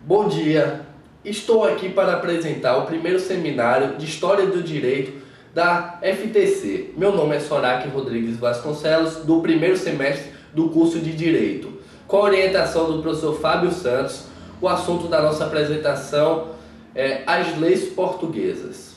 Bom dia, estou aqui para apresentar o primeiro seminário de História do Direito da FTC. Meu nome é Soraque Rodrigues Vasconcelos, do primeiro semestre do curso de Direito. Com a orientação do professor Fábio Santos, o assunto da nossa apresentação é as leis portuguesas.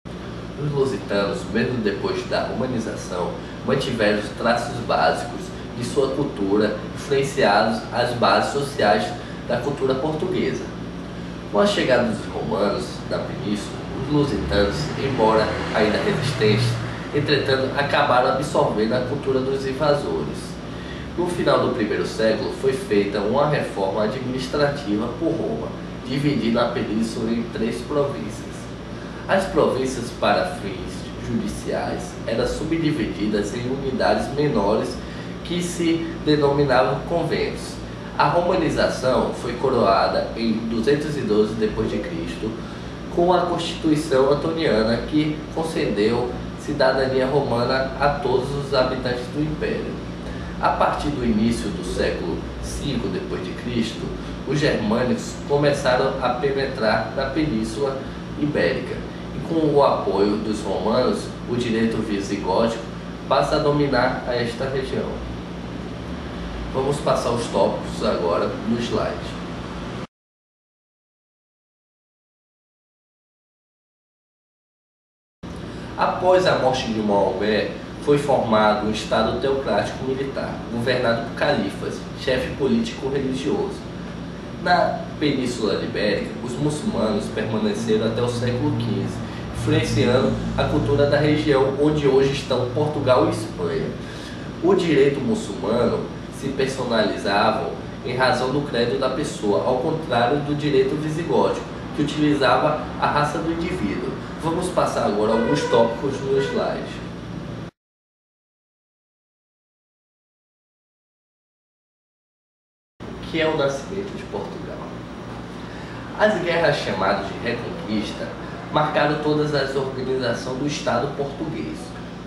Os lusitanos, mesmo depois da romanização, mantiveram os traços básicos de sua cultura, influenciados às bases sociais da cultura portuguesa. Com a chegada dos romanos na península, os lusitanos, embora ainda resistentes, entretanto acabaram absorvendo a cultura dos invasores. No final do primeiro século foi feita uma reforma administrativa por Roma, dividindo a península em 3 províncias. As províncias, para fins judiciais, eram subdivididas em unidades menores que se denominavam conventos. A romanização foi coroada em 212 d.C., com a Constituição Antoniana, que concedeu cidadania romana a todos os habitantes do Império. A partir do início do século V d.C., os germânicos começaram a penetrar na Península Ibérica, e com o apoio dos romanos, o direito visigótico passa a dominar esta região. Vamos passar os tópicos agora no slide. Após a morte de Maomé, foi formado um Estado teocrático militar, governado por califas, chefe político-religioso. Na Península Ibérica, os muçulmanos permaneceram até o século XV, influenciando a cultura da região onde hoje estão Portugal e Espanha. O direito muçulmano se personalizavam em razão do credo da pessoa, ao contrário do direito visigótico, que utilizava a raça do indivíduo. Vamos passar agora alguns tópicos no slide. O que é o nascimento de Portugal? As guerras chamadas de Reconquista marcaram todas as organizações do Estado português.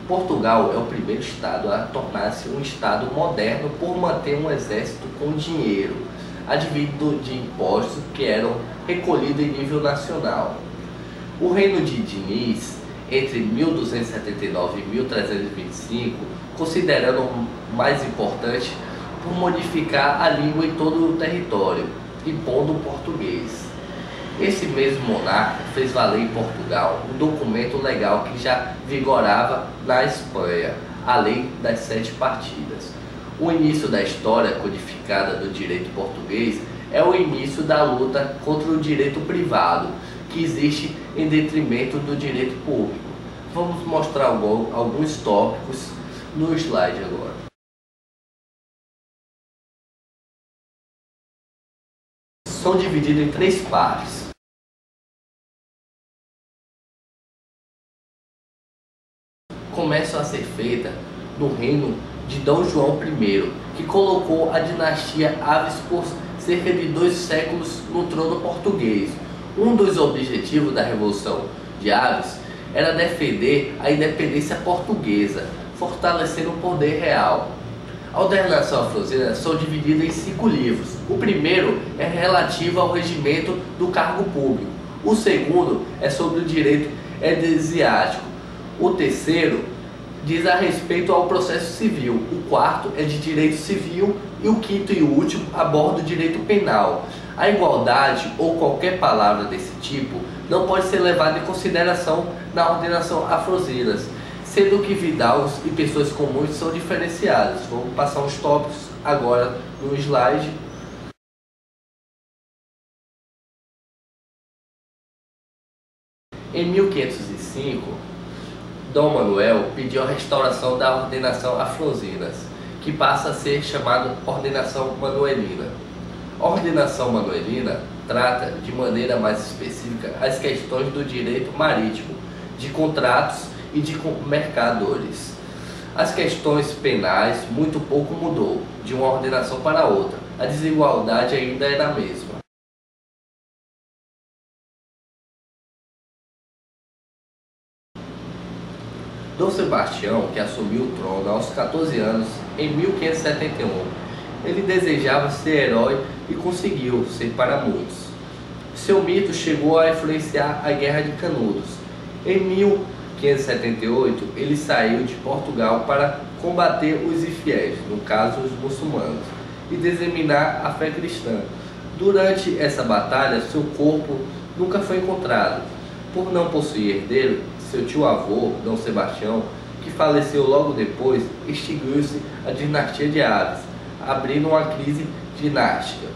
Portugal é o primeiro Estado a tornar-se um Estado moderno por manter um exército com dinheiro, advindo de impostos que eram recolhidos em nível nacional. O reino de Diniz, entre 1279 e 1325, considerando o mais importante por modificar a língua em todo o território, impondo o português. Esse mesmo monarca fez valer em Portugal um documento legal que já vigorava na Espanha, a Lei das 7 Partidas. O início da história codificada do direito português é o início da luta contra o direito privado, que existe em detrimento do direito público. Vamos mostrar alguns tópicos no slide agora. São divididos em 3 partes. Começam a ser feita no reino de Dom João I, que colocou a dinastia Aves por cerca de 2 séculos no trono português. Um dos objetivos da Revolução de Aves era defender a independência portuguesa, fortalecendo o poder real. A ordenação afrosina são divididas em 5 livros. O primeiro é relativo ao regimento do cargo público. O segundo é sobre o direito eclesiástico. O terceiro diz a respeito ao processo civil. O quarto é de direito civil e o quinto e último aborda o direito penal. A igualdade ou qualquer palavra desse tipo não pode ser levada em consideração na ordenação afrosinas, sendo que vidaus e pessoas comuns são diferenciadas. Vamos passar uns tópicos agora no slide. Em 1505, Dom Manuel pediu a restauração da ordenação afrosinas, que passa a ser chamada ordenação manuelina. A ordenação manuelina trata de maneira mais específica as questões do direito marítimo, de contratos e de mercadores. As questões penais muito pouco mudou de uma ordenação para outra. A desigualdade ainda era a mesma. Dom Sebastião, que assumiu o trono aos 14 anos em 1571, Ele desejava ser herói e conseguiu ser para muitos. Seu mito chegou a influenciar a Guerra de Canudos. Em 1578, ele saiu de Portugal para combater os infiéis, no caso os muçulmanos, e disseminar a fé cristã. Durante essa batalha, seu corpo nunca foi encontrado. Por não possuir herdeiro, seu tio-avô, D. Sebastião, que faleceu logo depois, extinguiu-se a dinastia de Aves, abrindo uma crise dinástica.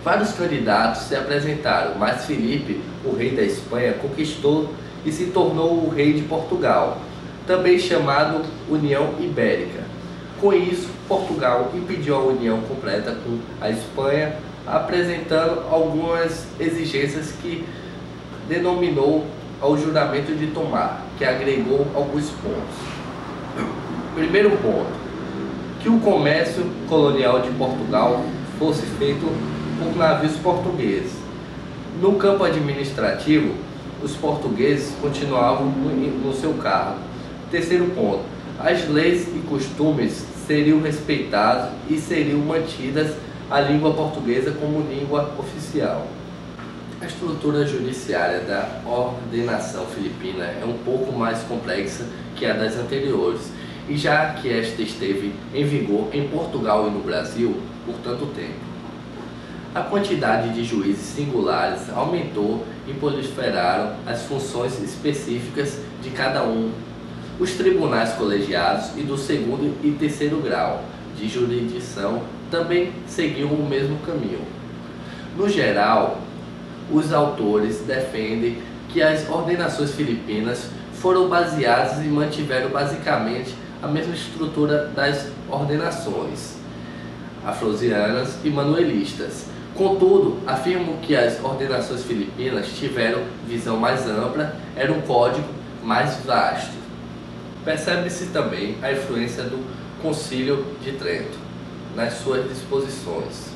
Vários candidatos se apresentaram, mas Filipe, o rei da Espanha, conquistou e se tornou o rei de Portugal, também chamado União Ibérica. Com isso, Portugal impediu a união completa com a Espanha, apresentando algumas exigências que denominou ao juramento de Tomar, que agregou alguns pontos. Primeiro ponto, que o comércio colonial de Portugal fosse feito por navios portugueses. No campo administrativo, os portugueses continuavam no seu cargo. Terceiro ponto, as leis e costumes seriam respeitados e seriam mantidas a língua portuguesa como língua oficial. A estrutura judiciária da ordenação filipina é um pouco mais complexa que a das anteriores, e já que esta esteve em vigor em Portugal e no Brasil por tanto tempo. A quantidade de juízes singulares aumentou e proliferaram as funções específicas de cada um. Os tribunais colegiados e do segundo e terceiro grau de jurisdição também seguiam o mesmo caminho. No geral, os autores defendem que as ordenações filipinas foram baseadas e mantiveram basicamente a mesma estrutura das ordenações afrosianas e manuelistas. Contudo, afirmo que as ordenações filipinas tiveram visão mais ampla, era um código mais vasto. Percebe-se também a influência do Concílio de Trento nas suas disposições,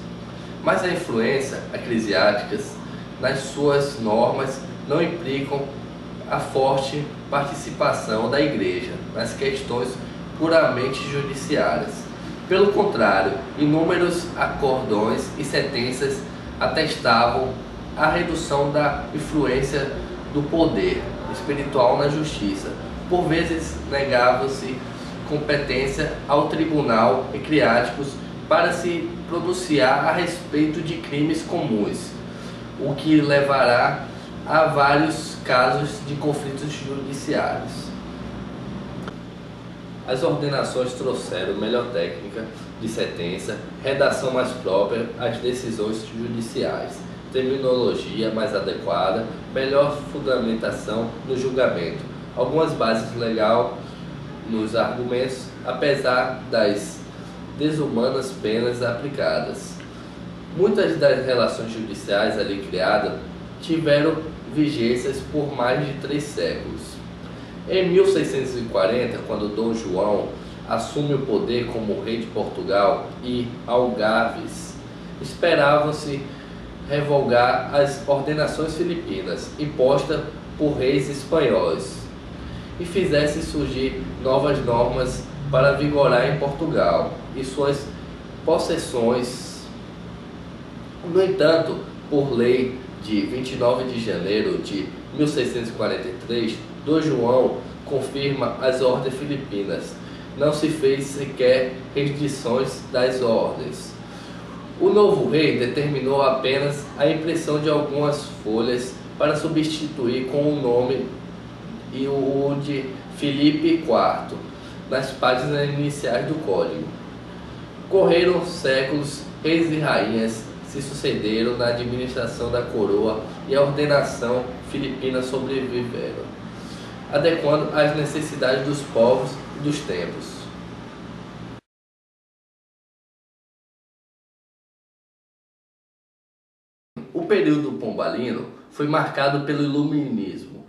mas a influência eclesiástica nas suas normas não implicam a forte participação da Igreja nas questões puramente judiciárias. Pelo contrário, inúmeros acordões e sentenças atestavam a redução da influência do poder espiritual na justiça. Por vezes negava-se competência ao tribunal eclesiásticos para se pronunciar a respeito de crimes comuns, o que levará a vários casos de conflitos judiciários. As ordenações trouxeram melhor técnica de sentença, redação mais própria às decisões judiciais, terminologia mais adequada, melhor fundamentação no julgamento, algumas bases legais nos argumentos, apesar das desumanas penas aplicadas. Muitas das relações judiciais ali criadas tiveram vigências por mais de 3 séculos. Em 1640, quando Dom João assume o poder como rei de Portugal e Algarves, esperavam-se revogar as ordenações filipinas impostas por reis espanhóis e fizesse surgir novas normas para vigorar em Portugal e suas possessões. No entanto, por lei de 29 de janeiro de 1643, Dom João confirma as ordens filipinas. Não se fez sequer restrições das ordens. O novo rei determinou apenas a impressão de algumas folhas para substituir com o nome e o de Filipe IV nas páginas iniciais do código. Correram séculos, reis e rainhas se sucederam na administração da coroa e a ordenação filipina sobreviveram, adequando às necessidades dos povos e dos tempos. O período pombalino foi marcado pelo iluminismo,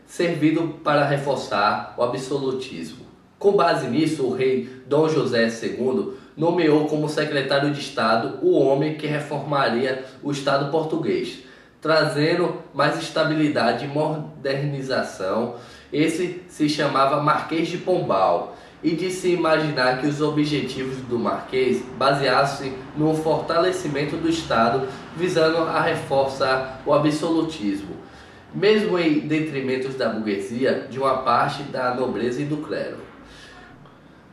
servindo para reforçar o absolutismo. Com base nisso, o rei Dom José II nomeou como secretário de Estado o homem que reformaria o Estado português, trazendo mais estabilidade e modernização. Esse se chamava Marquês de Pombal e de se imaginar que os objetivos do Marquês baseassem no fortalecimento do Estado, visando a reforçar o absolutismo, mesmo em detrimento da burguesia, de uma parte da nobreza e do clero.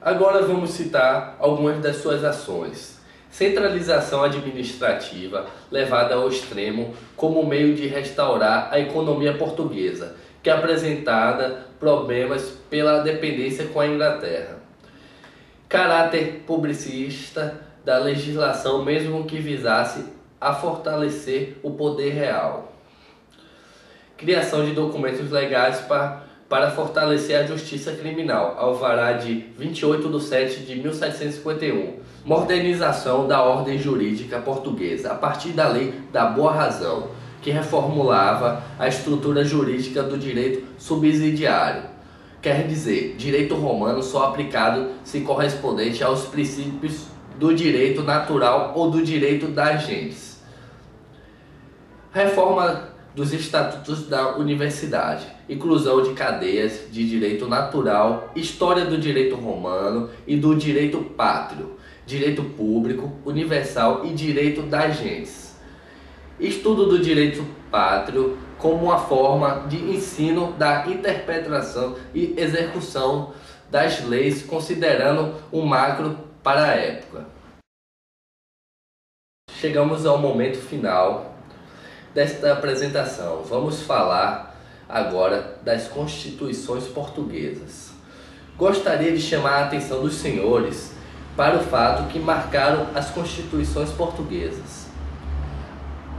Agora vamos citar algumas das suas ações. Centralização administrativa levada ao extremo como meio de restaurar a economia portuguesa, que apresentava problemas pela dependência com a Inglaterra. Caráter publicista da legislação, mesmo que visasse a fortalecer o poder real. Criação de documentos legais para fortalecer a justiça criminal, alvará de 28/7/1751. Modernização da ordem jurídica portuguesa, a partir da lei da boa razão, que reformulava a estrutura jurídica do direito subsidiário. Quer dizer, direito romano só aplicado se correspondente aos princípios do direito natural ou do direito das gentes. Reforma dos estatutos da universidade, inclusão de cadeias de direito natural, história do direito romano e do direito pátrio, direito público, universal e direito das gentes. Estudo do direito pátrio como uma forma de ensino da interpretação e execução das leis, considerando o macro para a época. Chegamos ao momento final desta apresentação. Vamos falar agora das constituições portuguesas. Gostaria de chamar a atenção dos senhores para o fato que marcaram as constituições portuguesas.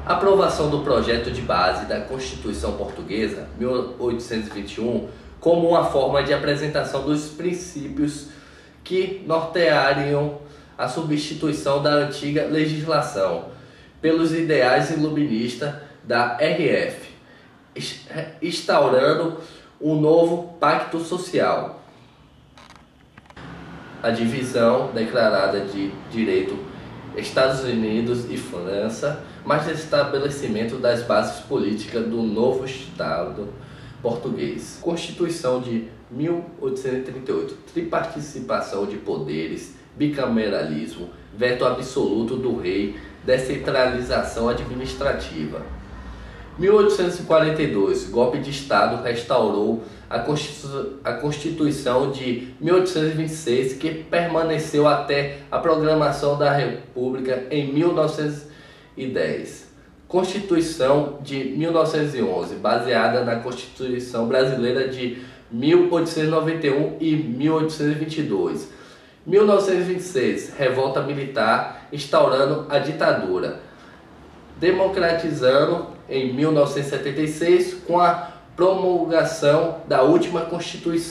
A aprovação do projeto de base da Constituição Portuguesa, 1821, como uma forma de apresentação dos princípios que norteariam a substituição da antiga legislação pelos ideais iluministas da RF, instaurando um novo pacto social. A divisão declarada de direito Estados Unidos e França, mas estabelecimento das bases políticas do novo Estado português. Constituição de 1838, triparticipação de poderes, bicameralismo, veto absoluto do rei, descentralização administrativa. 1842, golpe de Estado, restaurou a Constituição de 1826, que permaneceu até a proclamação da República em 1910. Constituição de 1911, baseada na Constituição Brasileira de 1891 e 1822. 1926, revolta militar, instaurando a ditadura. Democratizando em 1976 com a promulgação da última Constituição.